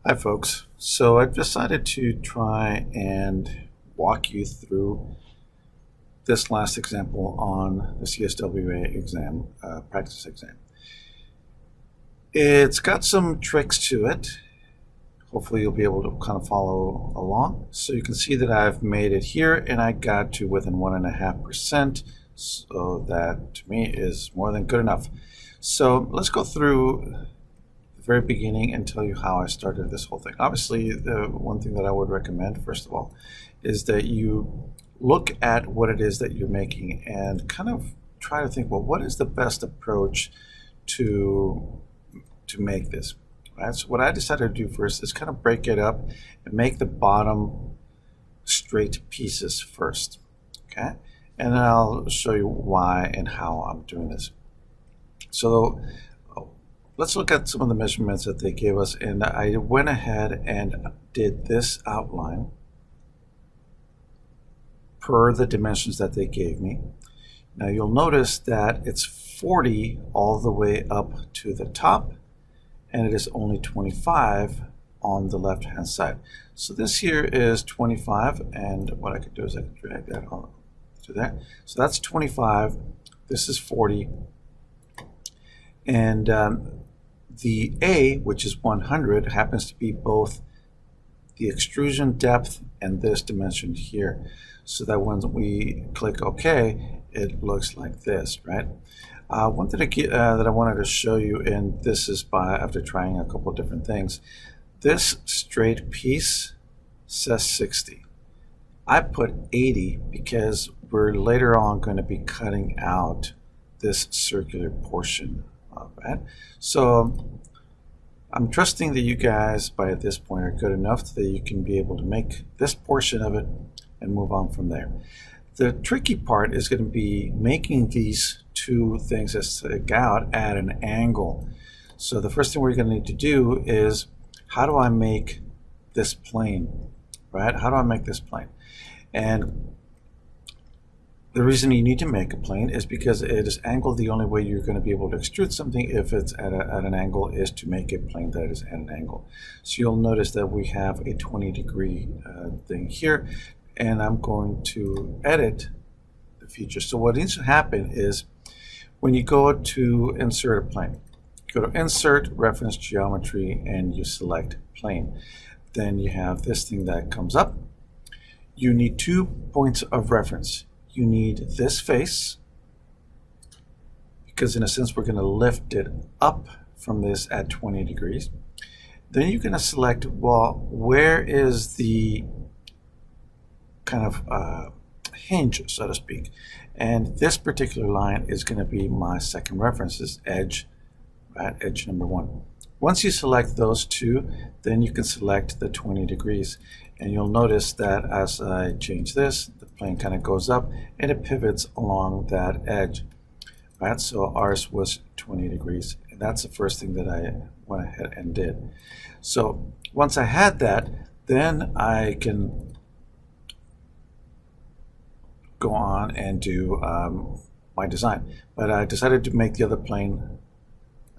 Hi folks, so I've decided to try and walk you through this last example on the CSWA exam, practice exam. It's got some tricks to it. Hopefully you'll be able to kind of follow along. So you can see that I've made it here and I got to within 1.5%, so that to me is more than good enough. So let's go through very beginning and tell you how I started this whole thing. Obviously, the one thing that I would recommend, first of all, is that you look at what it is that you're making and kind of try to think, well, what is the best approach to make this? Right? So what I decided to do first is kind of break it up and make the bottom straight pieces first. Okay? And then I'll show you why and how I'm doing this. So let's look at some of the measurements that they gave us, and I went ahead and did this outline per the dimensions that they gave me. Now you'll notice that it's 40 all the way up to the top, and it is only 25 on the left hand side. So this here is 25, and what I could do is I can drag that on to there. So that's 25, this is 40, and the A, which is 100, happens to be both the extrusion depth and this dimension here. So that when we click OK, it looks like this, right? One thing that I wanted to show you, and this is after trying a couple of different things. This straight piece says 60. I put 80 because we're later on going to be cutting out this circular portion. Right? So I'm trusting that you guys by this point are good enough that you can be able to make this portion of it and move on from there. The tricky part is going to be making these two things that stick out at an angle. So the first thing we're going to need to do is, how do I make this plane? Right? How do I make this plane? And the reason you need to make a plane is because it is angled. The only way you're going to be able to extrude something if it's at an angle is to make a plane that is at an angle. So you'll notice that we have a 20-degree thing here, and I'm going to edit the feature. So what needs to happen is when you go to insert a plane, go to Insert, Reference Geometry, and you select Plane. Then you have this thing that comes up. You need 2 points of reference. You need this face, because in a sense we're going to lift it up from this at 20 degrees. Then you're going to select, well, where is the kind of hinge, so to speak. And this particular line is going to be my second reference, this edge, right? Edge number 1. Once you select those two, then you can select the 20 degrees. And you'll notice that as I change this, the plane kind of goes up and it pivots along that edge. Right? So ours was 20 degrees. And that's the first thing that I went ahead and did. So once I had that, then I can go on and do my design. But I decided to make the other plane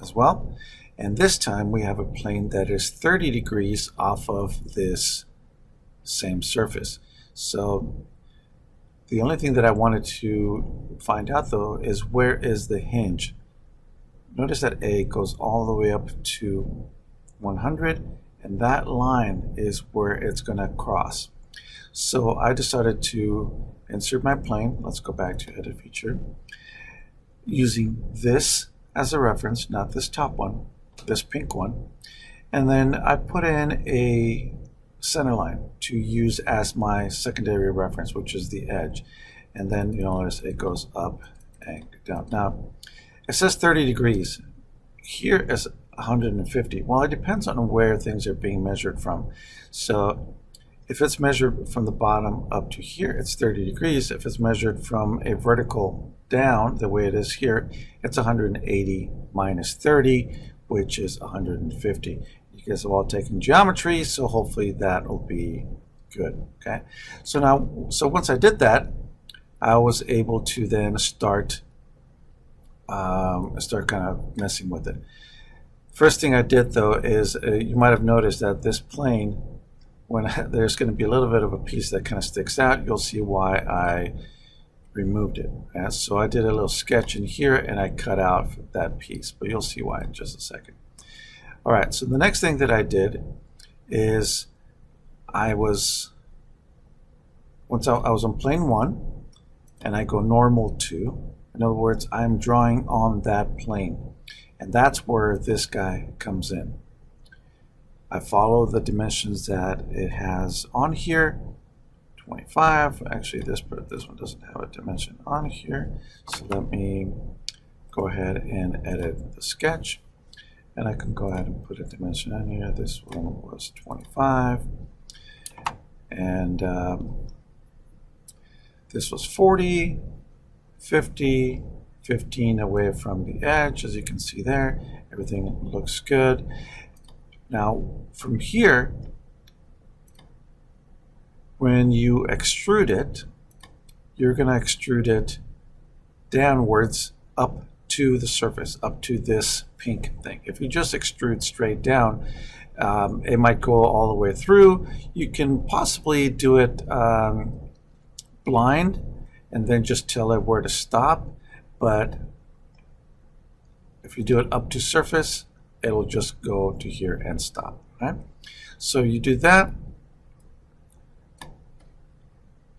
as well. And this time we have a plane that is 30 degrees off of this same surface. So the only thing that I wanted to find out though is, where is the hinge? Notice that A goes all the way up to 100, and that line is where it's going to cross. So I decided to insert my plane. Let's go back to Edit Feature. Using this as a reference, not this top one, this pink one. And then I put in a center line to use as my secondary reference, which is the edge. And then you'll notice it goes up and down. Now, it says 30 degrees. Here is 150. Well, it depends on where things are being measured from. So if it's measured from the bottom up to here, it's 30 degrees. If it's measured from a vertical down, the way it is here, it's 180 minus 30, which is 150. You guys have all taken geometry, so hopefully that will be good. Okay. So once I did that, I was able to then start kind of messing with it. First thing I did though is you might have noticed that this plane, when there's going to be a little bit of a piece that kind of sticks out, you'll see why I removed it. So I did a little sketch in here and I cut out that piece, but you'll see why in just a second. All right, so the next thing that I did is once I was on plane 1 and I go normal 2. In other words, I'm drawing on that plane, and that's where this guy comes in. I follow the dimensions that it has on here. 25. Actually, this one doesn't have a dimension on here, so let me go ahead and edit the sketch, and I can go ahead and put a dimension on here. This one was 25, and this was 40, 50, 15 away from the edge. As you can see there, everything looks good. Now from here, when you extrude it, you're going to extrude it downwards up to the surface, up to this pink thing. If you just extrude straight down, it might go all the way through. You can possibly do it blind and then just tell it where to stop, but if you do it up to surface, it'll just go to here and stop. Right? So you do that,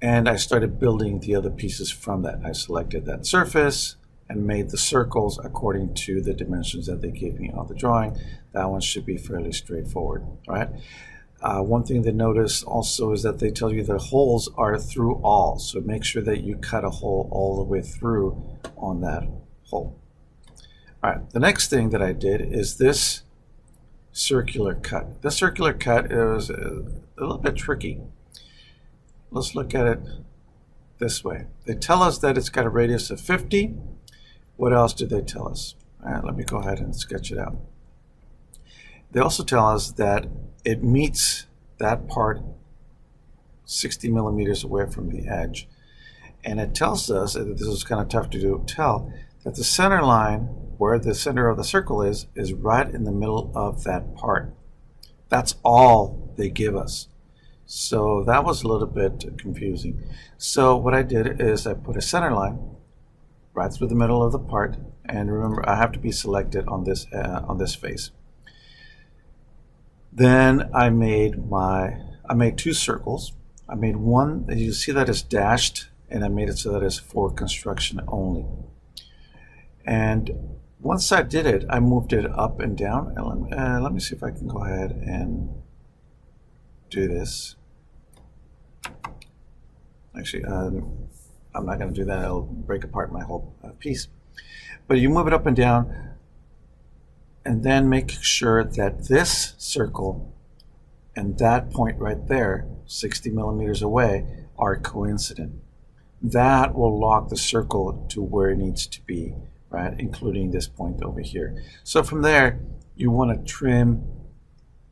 and I started building the other pieces from that. I selected that surface and made the circles according to the dimensions that they gave me on the drawing. That one should be fairly straightforward, right? One thing to notice also is that they tell you the holes are through all, so make sure that you cut a hole all the way through on that hole. All right, the next thing that I did is this circular cut. This circular cut is a little bit tricky. Let's look at it this way. They tell us that it's got a radius of 50. What else do they tell us? All right, let me go ahead and sketch it out. They also tell us that it meets that part 60 millimeters away from the edge. And it tells us, this is kind of tough to tell, that the center line, where the center of the circle is right in the middle of that part. That's all they give us. So that was a little bit confusing. So what I did is I put a center line right through the middle of the part, and remember, I have to be selected on this face. Then I made two circles. I made one, and you see that is dashed, and I made it so that it's for construction only. And once I did it, I moved it up and down. And let me see if I can go ahead and do this. Actually, I'm not going to do that. It'll break apart my whole piece. But you move it up and down, and then make sure that this circle and that point right there, 60 millimeters away, are coincident. That will lock the circle to where it needs to be, right, including this point over here. So from there, you want to trim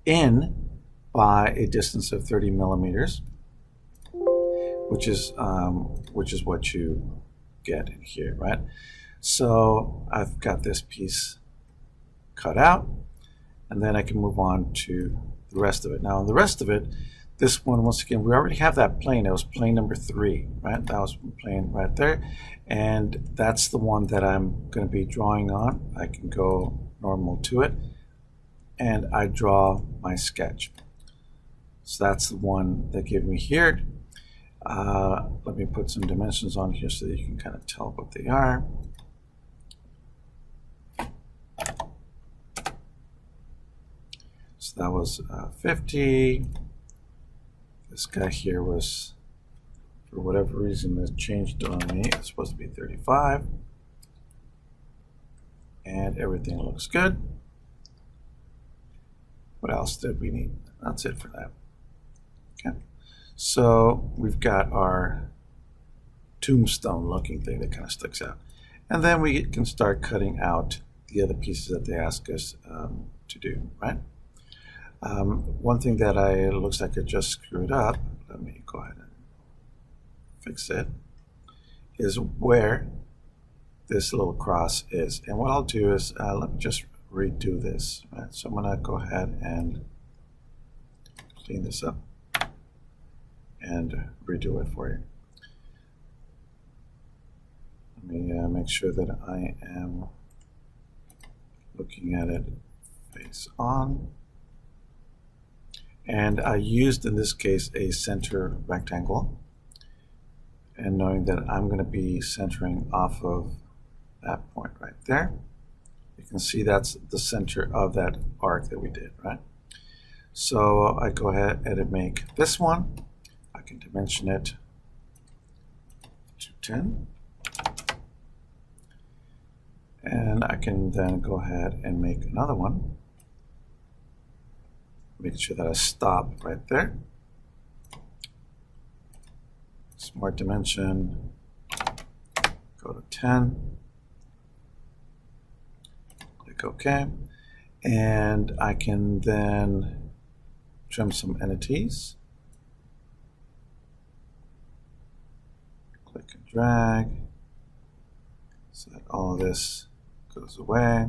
in by a distance of 30 millimeters, which is what you get in here, right? So I've got this piece cut out, and then I can move on to the rest of it. Now, the rest of it, this one, once again, we already have that plane. It was plane number 3, right? That was plane right there, and that's the one that I'm going to be drawing on. I can go normal to it, and I draw my sketch. So that's the one they give me here. Let me put some dimensions on here so that you can kind of tell what they are. So that was 50. This guy here was, for whatever reason, it changed on me. It's supposed to be 35. And everything looks good. What else did we need? That's it for that. Okay. So we've got our tombstone looking thing that kind of sticks out. And then we can start cutting out the other pieces that they ask us to do, right? One thing that looks like I just screwed up, let me go ahead and fix it, is where this little cross is. And what I'll do is, let me just redo this. Right? So I'm going to go ahead and clean this up and redo it for you. Let me make sure that I am looking at it face on. And I used, in this case, a center rectangle. And knowing that I'm going to be centering off of that point right there, you can see that's the center of that arc that we did, right? So I go ahead and make this one. I can dimension it to 10. And I can then go ahead and make another one. Make sure that I stop right there. Smart dimension, go to 10. Click OK. And I can then trim some entities. Click and drag so that all of this goes away.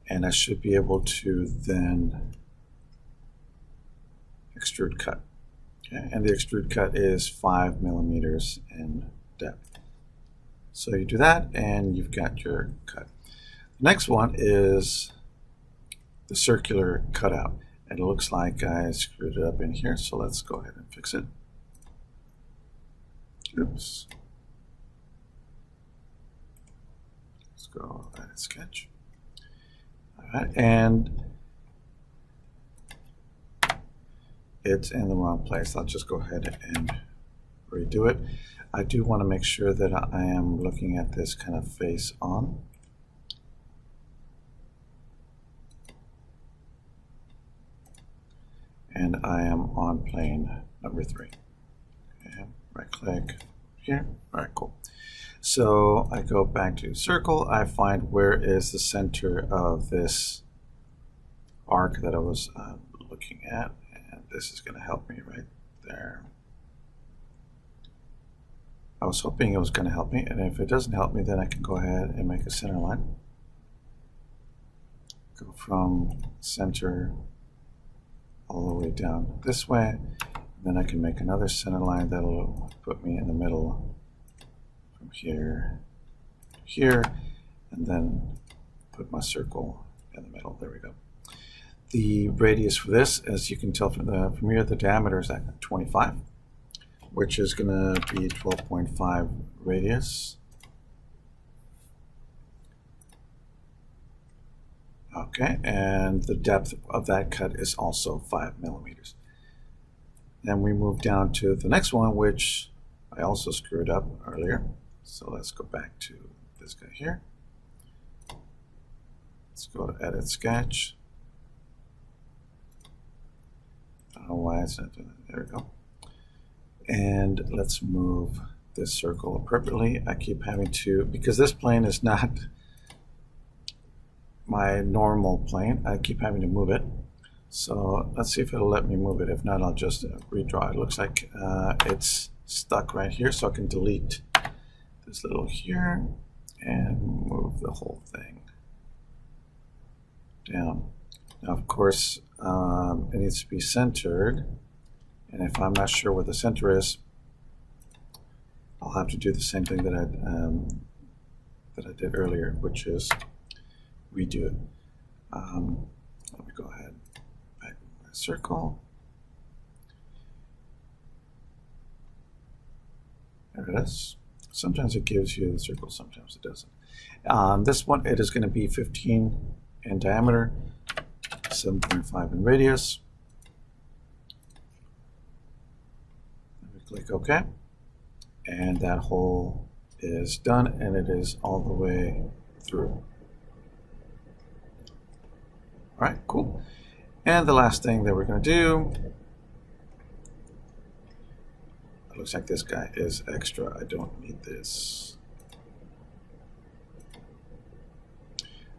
And I should be able to then extrude cut. Okay? And the extrude cut is 5 millimeters in depth. So you do that and you've got your cut. The next one is the circular cutout. And it looks like I screwed it up in here, so let's go ahead and fix it. Oops. Let's go edit sketch. All right, and it's in the wrong place. I'll just go ahead and redo it. I do want to make sure that I am looking at this kind of face on. And I am on plane number 3. Okay, right click here. All right, cool. So I go back to circle. I find where is the center of this arc that I was looking at. And this is going to help me right there. I was hoping it was going to help me. And if it doesn't help me, then I can go ahead and make a center line. Go from center all the way down this way. Then I can make another center line that'll put me in the middle from here to here, and then put my circle in the middle. There we go. The radius for this, as you can tell from here, the diameter is at 25, which is going to be 12.5 radius. Okay, and the depth of that cut is also 5 millimeters. Then we move down to the next one, which I also screwed up earlier. So let's go back to this guy here. Let's go to edit sketch. I don't know why it's not doing that. There we go. And let's move this circle appropriately. I keep having to, because this plane is not my normal plane, I keep having to move it. So let's see if it'll let me move it. If not, I'll just redraw. It looks like it's stuck right here, so I can delete this little here and move the whole thing down. Now, of course, it needs to be centered, and if I'm not sure where the center is, I'll have to do the same thing that I did earlier, which is redo it. Let me go ahead, back to my circle. There it is. Sometimes it gives you the circle, sometimes it doesn't. This one, it is going to be 15 in diameter, 7.5 in radius. Let me click OK. And that hole is done, and it is all the way through. All right, cool. And the last thing that we're going to do, it looks like this guy is extra. I don't need this.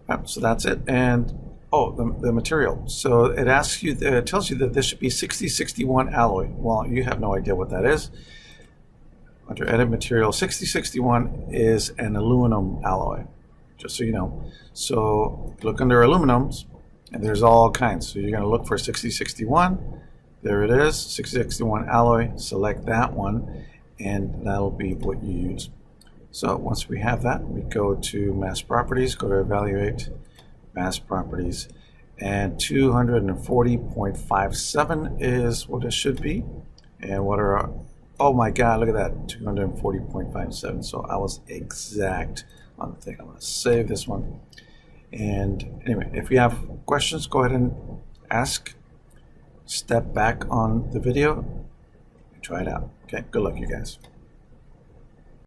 All right, so that's it. And oh, the material. So it asks you, it tells you that this should be 6061 alloy. Well, you have no idea what that is. under edit material, 6061 is an aluminum alloy, just so you know. So look under aluminums, and there's all kinds. So you're going to look for 6061. There it is, 6061 alloy. Select that one, and that'll be what you use. So once we have that, we go to mass properties, go to evaluate, mass properties, and 240.57 is what it should be. And what are our, oh my God, look at that, 240.57. So I was exact on the thing. I'm going to save this one. And anyway, if you have questions, go ahead and ask. Step back on the video and try it out. Okay, good luck, you guys.